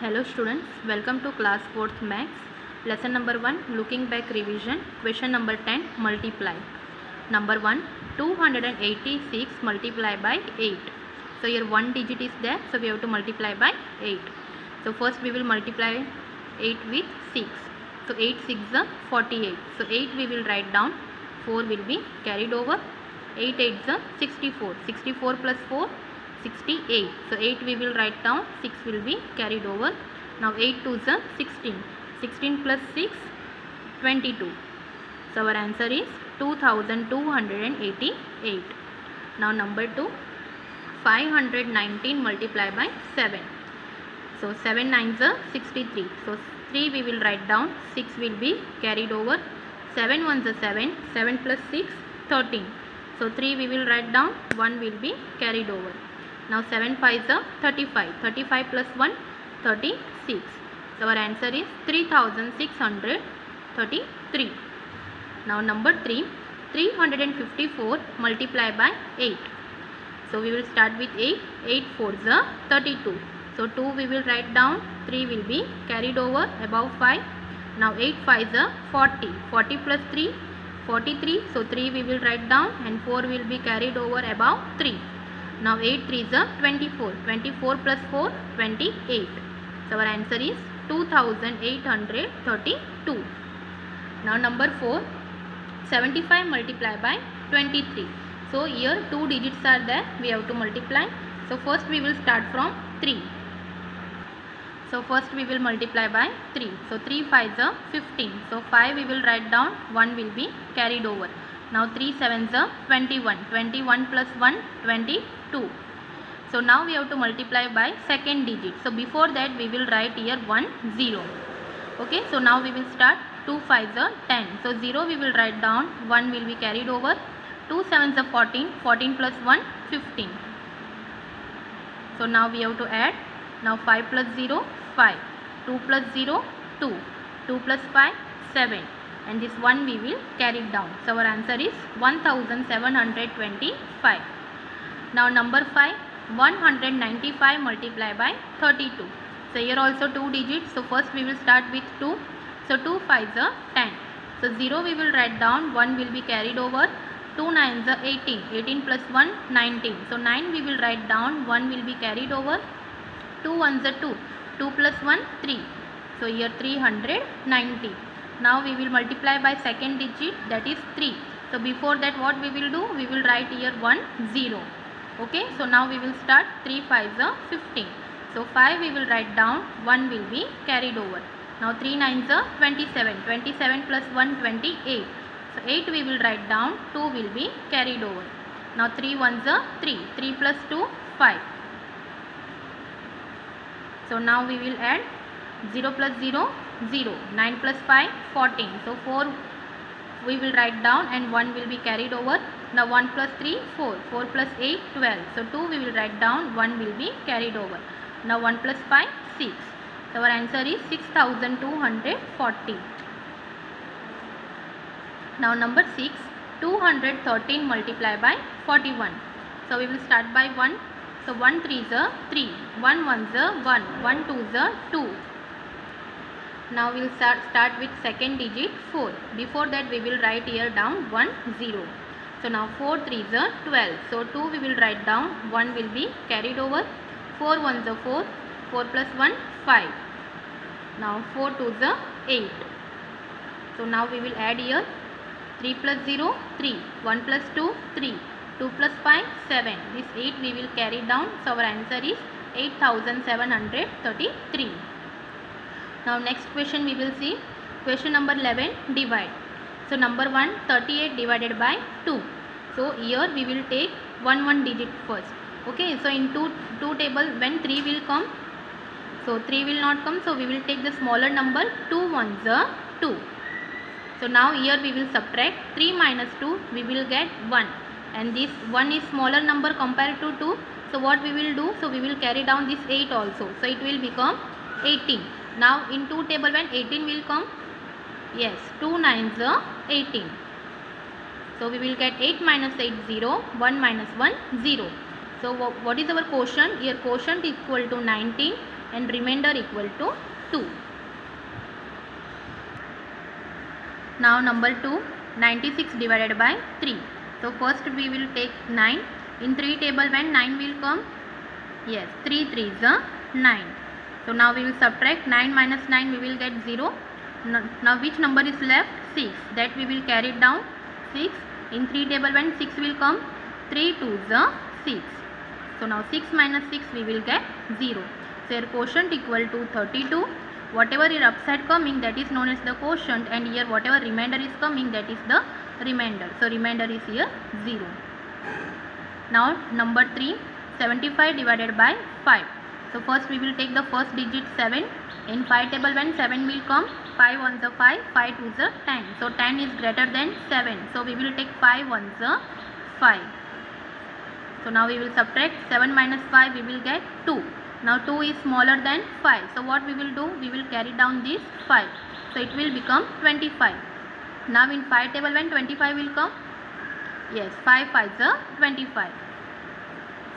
Hello students, welcome to class 4th Maths. Lesson number 1, looking back revision. Question number 10, multiply. Number 1, 286 multiply by 8. So here one digit is there, so we have to multiply by 8. So first we will multiply 8 with 6. So 8 6 is 48. So 8 we will write down, 4 will be carried over. 8 8 is 64. 64 plus 4, 68. So 8 we will write down, 6 will be carried over. Now 8 2 is 16. 16 plus 6, 22. So our answer is 2288. Now number 2, 519 multiply by 7. So 7 9 is 63. So 3 we will write down, 6 will be carried over. 7 1 is 7. 7 plus 6, 13. So 3 we will write down, 1 will be carried over. Now 7 5 is 35. 35 plus 1, 36. So our answer is 3633. Now number 3, 354 multiply by 8. So we will start with 8. 8 4 is 32. So 2 we will write down, 3 will be carried over above 5. Now 8 5 is 40. 40 plus 3, 43. So 3 we will write down and 4 will be carried over above 3. Now 8 3 is 24. 24 plus 4, 28. So our answer is 2832. Now number 4, 75 multiply by 23. So here 2 digits are there, we have to multiply. So first we will start from 3. So first we will multiply by 3. So 3 5 is 15. So 5 we will write down, 1 will be carried over. Now 3 7 is 21. 21 plus 1, 22. So now we have to multiply by second digit. So before that we will write here 1 0. Okay, so now we will start. 2 5 is 10. So 0 we will write down, 1 will be carried over. 2 7 is 14. 14 plus 1, 15. So now we have to add. Now 5 plus 0, 5. 2 plus 0, 2. 2 plus 5, 7. And this 1 we will carry it down. So our answer is 1725. Now number 5, 195 multiply by 32. So here also 2 digits. So first we will start with 2. So 2 5 is 10. So 0 we will write down, 1 will be carried over. 2 9 is 18. 18 plus 1, 19. So 9 we will write down, 1 will be carried over. 2 1 is 2. 2 plus 1, 3. So here 390. Now we will multiply by second digit, that is 3. So before that what we will do? We will write here 1 0. Okay, so now we will start. 3 5 is 15. So 5 we will write down, 1 will be carried over. Now 3 9 is 27. 27 plus 1, 28. So 8 we will write down, 2 will be carried over. Now 3 1 is 3. 3 plus 2, 5. So now we will add 0 plus 0, 0. 9 plus 5, 14. So 4 we will write down and 1 will be carried over. Now 1 plus 3, 4. 4 plus 8, 12. So 2 we will write down, 1 will be carried over. Now 1 plus 5, 6. So our answer is 6240. Now number 6, 213 multiply by 41. So we will start by 1. So 1 3 is 3. 1 1 is 1. 1 2 is 2. Now we will start with second digit 4. Before that we will write here down 1 0. So now 4 3 is 12. So 2 we will write down, 1 will be carried over. 4 1 is 4. 4 plus 1, 5. Now 4 2 is 8. So now we will add here 3 plus 0, 3. 1 plus 2, 3. 2 plus 5, 7. This 8 we will carry down. So our answer is 8733. Now next question we will see. Question number 11, divide. So number 1, 38 divided by 2. So here we will take 1 digit first. Okay, so in two table when 3 will come, so 3 will not come, so we will take the smaller number. 2 1 is 2. So now here we will subtract. 3 minus 2 we will get 1. And this 1 is smaller number compared to 2. So what we will do? So we will carry down this 8 also. So it will become 18. Now in 2 table when 18 will come? Yes, 2 9s are 18. So we will get 8 minus 8 0. 1 minus 1 0. So what is our quotient? Here quotient is equal to 19. and remainder equal to 2. Now number 2, 96 divided by 3. So first we will take 9. In 3 table when 9 will come? Yes, 3 3s are 9. So now we will subtract 9 minus 9, we will get 0. Now which number is left? 6. That we will carry it down. 6. In 3 table when 6 will come? 3 2s are 6. So now 6 minus 6 we will get 0. So your quotient equal to 32. Whatever is upside coming, that is known as the quotient, and here whatever remainder is coming, that is the remainder. So remainder is here 0. Now number 3, 75 divided by 5. So first we will take the first digit 7. In 5 table when 7 will come? 5 1s are 5, 5 2s are 10. So 10 is greater than 7. So we will take 5 1s are 5. So now we will subtract 7 minus 5, we will get 2. Now 2 is smaller than 5. So what we will do? We will carry down this 5. So it will become 25. Now in 5 table when 25 will come? Yes, 5 5s are 25.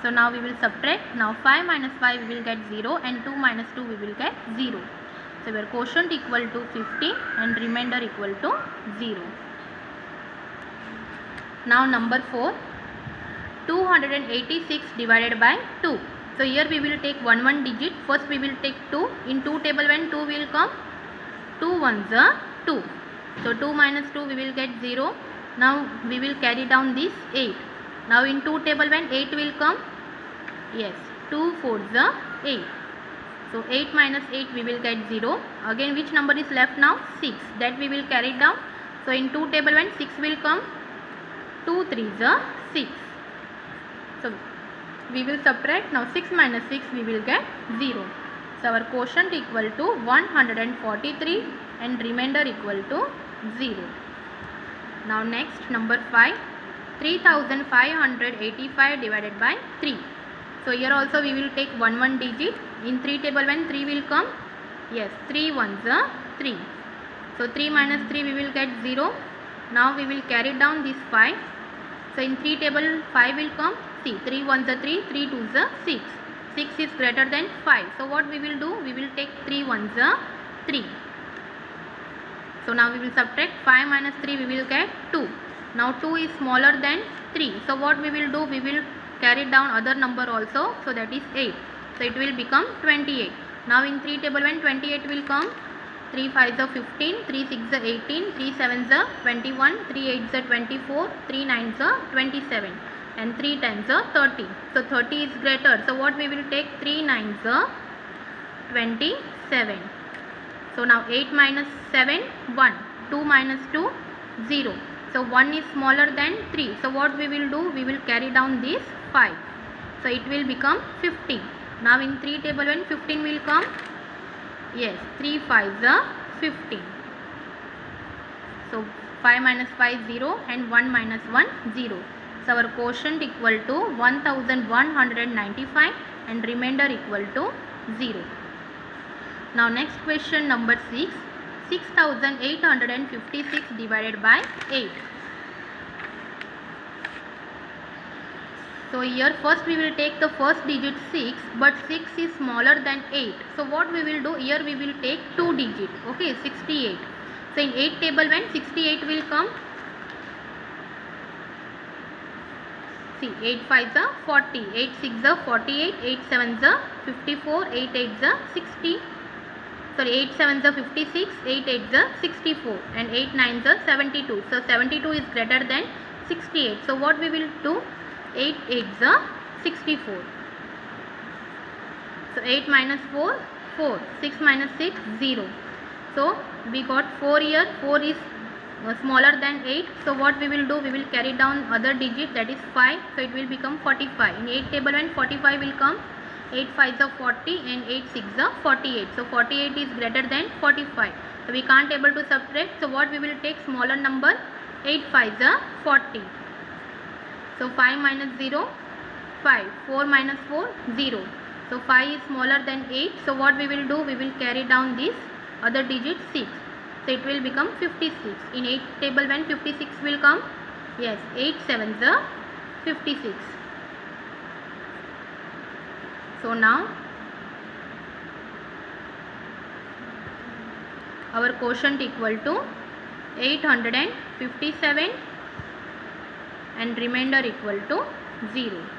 So now we will subtract. Now 5 minus 5 we will get 0 and 2 minus 2 we will get 0. So our quotient equal to 50 and remainder equal to 0. Now number 4, 286 divided by 2. So here we will take one digit. First we will take 2. In 2 table when 2 will come? 2 1s are 2. So 2 minus 2 we will get 0. Now we will carry down this 8. Now in 2 table when 8 will come? Yes, 2 4s are 8. So 8 minus 8 we will get 0. Again which number is left now? 6. That we will carry down. So in 2 table when 6 will come? 2 3s are 6. So we will subtract. Now 6 minus 6 we will get 0. So our quotient equal to 143 and remainder equal to 0. Now next number 5, 3585 divided by 3. So here also we will take one digit. In 3 table when 3 will come? Yes, 3 1s are 3. So 3 minus 3 we will get 0. Now we will carry down this 5. So in 3 table 5 will come? See, 3 1s are 3, 3 2s are 6. 6 is greater than 5. So what we will do? We will take 3 1s are 3. So now we will subtract 5 minus 3 we will get 2. Now 2 is smaller than 3. So what we will do? We will carry down other number also. So that is 8. So it will become 28. Now in 3 table when 28 will come? 3 5s are 15, 3 6s are 18, 3 7s are 21, 3 8s are 24, 3 9s are 27 and 3 10s are 30. So 30 is greater. So what we will take? 3 9s are 27. So now 8 minus 7, 1. 2 minus 2, 0. So 1 is smaller than 3. So what we will do? We will carry down this 5. So it will become 15. Now in 3 table when 15 will come? Yes, 3 5s are 15. So 5 minus 5 0 and 1 minus 1 0. So our quotient equal to 1195 and remainder equal to 0. Now next question number 6, 6856 divided by 8. So here first we will take the first digit 6, but 6 is smaller than 8. So what we will do? Here we will take 2 digit. Okay, 68. So in 8 table when 68 will come? See, 8 5s are 40, 8 6s are 48, 8 7s are 54, 8 8s are 60. Sorry, 8 7s are 56, 8 8s are 64 and 8 9s are 72. So 72 is greater than 68. So what we will do? 8 8s are 64. So 8 minus 4, 4. 6 minus 6, 0. So we got 4 here. 4 is smaller than 8. So what we will do? We will carry down other digit, that is 5. So it will become 45. In 8 table when 45 will come? 8 5s are 40 and 8 6s are 48. So 48 is greater than 45. So we can't able to subtract. So what we will take? Smaller number. 8 5s are 40. So 5 minus 0, 5. 4 minus 4, 0. So 5 is smaller than 8. So what we will do? We will carry down this other digit 6. So it will become 56. In 8 table when 56 will come? Yes, 8 7s are 56. So now our quotient equal to 857 and remainder equal to 0.